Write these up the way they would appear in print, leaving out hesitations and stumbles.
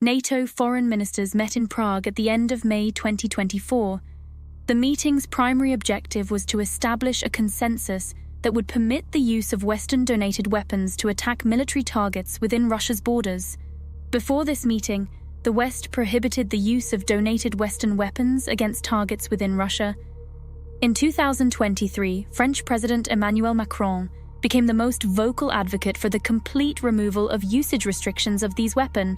NATO foreign ministers met in Prague at the end of May 2024. The meeting's primary objective was to establish a consensus that would permit the use of Western-donated weapons to attack military targets within Russia's borders. Before this meeting, the West prohibited the use of donated Western weapons against targets within Russia. In 2023, French President Emmanuel Macron became the most vocal advocate for the complete removal of usage restrictions of these weapons.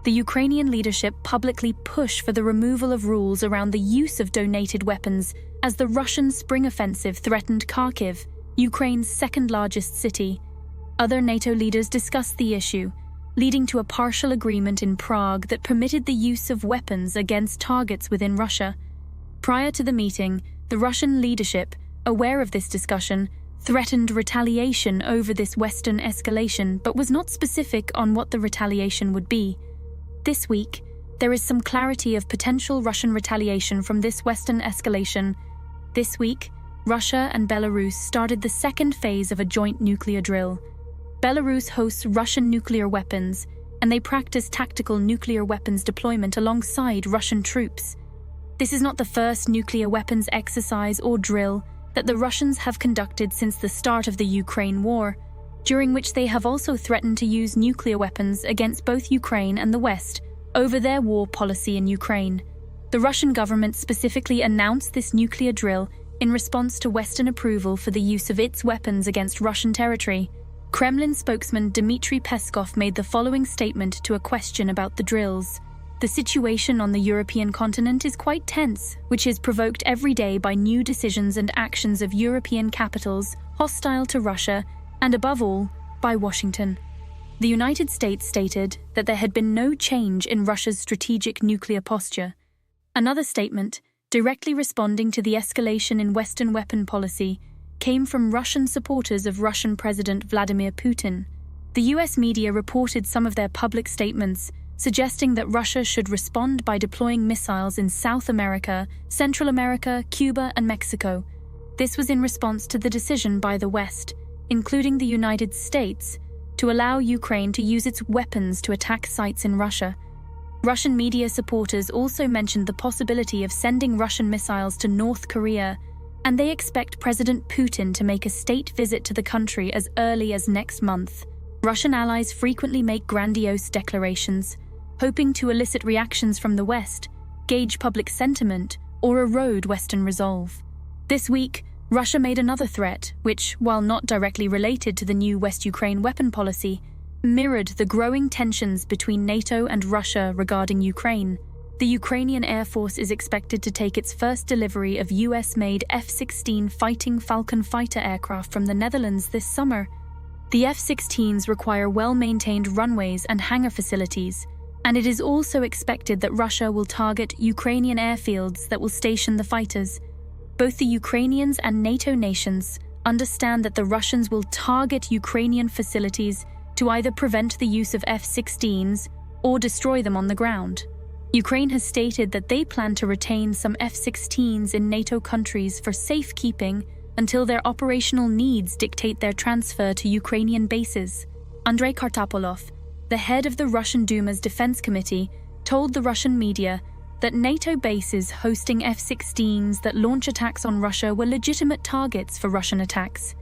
The Ukrainian leadership publicly pushed for the removal of rules around the use of donated weapons as the Russian spring offensive threatened Kharkiv, Ukraine's second-largest city. Other NATO leaders discussed the issue, leading to a partial agreement in Prague that permitted the use of weapons against targets within Russia. Prior to the meeting, the Russian leadership, aware of this discussion, threatened retaliation over this Western escalation but was not specific on what the retaliation would be. This week, there is some clarity of potential Russian retaliation from this Western escalation. This week, Russia and Belarus started the second phase of a joint nuclear drill. Belarus hosts Russian nuclear weapons, and they practice tactical nuclear weapons deployment alongside Russian troops. This is not the first nuclear weapons exercise or drill that the Russians have conducted since the start of the Ukraine war, during which they have also threatened to use nuclear weapons against both Ukraine and the West over their war policy in Ukraine. The Russian government specifically announced this nuclear drill in response to Western approval for the use of its weapons against Russian territory. Kremlin spokesman Dmitry Peskov made the following statement to a question about the drills. The situation on the European continent is quite tense, which is provoked every day by new decisions and actions of European capitals hostile to Russia, and above all, by Washington. The United States stated that there had been no change in Russia's strategic nuclear posture. Another statement, directly responding to the escalation in Western weapon policy, came from Russian supporters of Russian President Vladimir Putin. The US media reported some of their public statements, suggesting that Russia should respond by deploying missiles in South America, Central America, Cuba, and Mexico. This was in response to the decision by the West, including the United States, to allow Ukraine to use its weapons to attack sites in Russia. Russian media supporters also mentioned the possibility of sending Russian missiles to North Korea, and they expect President Putin to make a state visit to the country as early as next month. Russian allies frequently make grandiose declarations, hoping to elicit reactions from the West, gauge public sentiment, or erode Western resolve. This week, Russia made another threat, which, while not directly related to the new West Ukraine weapon policy, mirrored the growing tensions between NATO and Russia regarding Ukraine. The Ukrainian Air Force is expected to take its first delivery of US-made F-16 Fighting Falcon fighter aircraft from the Netherlands this summer. The F-16s require well-maintained runways and hangar facilities, and it is also expected that Russia will target Ukrainian airfields that will station the fighters. Both the Ukrainians and NATO nations understand that the Russians will target Ukrainian facilities to either prevent the use of F-16s or destroy them on the ground. Ukraine has stated that they plan to retain some F-16s in NATO countries for safekeeping until their operational needs dictate their transfer to Ukrainian bases. Andrei Kartapolov, the head of the Russian Duma's Defense Committee, told the Russian media that NATO bases hosting F-16s that launch attacks on Russia were legitimate targets for Russian attacks.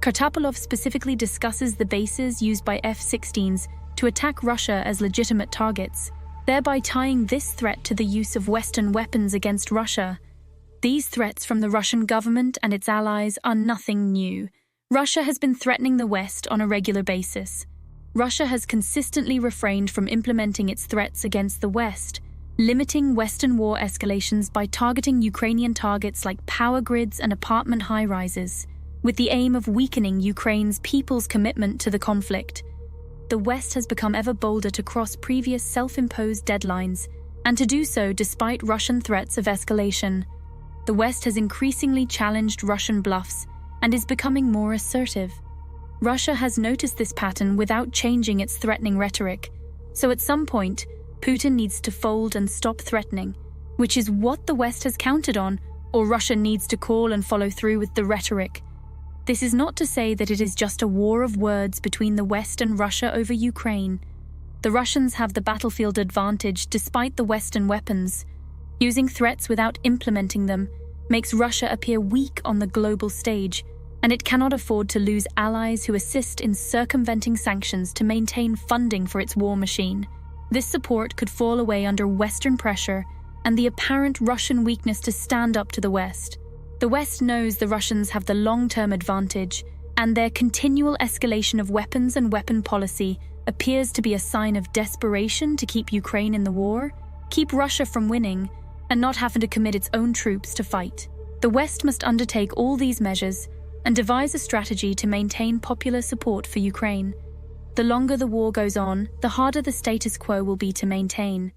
Kartapolov specifically discusses the bases used by F-16s to attack Russia as legitimate targets, thereby tying this threat to the use of Western weapons against Russia. These threats from the Russian government and its allies are nothing new. Russia has been threatening the West on a regular basis. Russia has consistently refrained from implementing its threats against the West, limiting Western war escalations by targeting Ukrainian targets like power grids and apartment high-rises, with the aim of weakening Ukraine's people's commitment to the conflict. The West has become ever bolder to cross previous self-imposed deadlines, and to do so despite Russian threats of escalation. The West has increasingly challenged Russian bluffs and is becoming more assertive. Russia has noticed this pattern without changing its threatening rhetoric, so at some point, Putin needs to fold and stop threatening, which is what the West has counted on, or Russia needs to call and follow through with the rhetoric. This is not to say that it is just a war of words between the West and Russia over Ukraine. the Russians have the battlefield advantage despite the Western weapons. Using threats without implementing them makes Russia appear weak on the global stage, and it cannot afford to lose allies who assist in circumventing sanctions to maintain funding for its war machine. This support could fall away under Western pressure and the apparent Russian weakness to stand up to the West. The West knows the Russians have the long-term advantage, and their continual escalation of weapons and weapon policy appears to be a sign of desperation to keep Ukraine in the war, keep Russia from winning, and not having to commit its own troops to fight. The West must undertake all these measures and devise a strategy to maintain popular support for Ukraine. The longer the war goes on, the harder the status quo will be to maintain.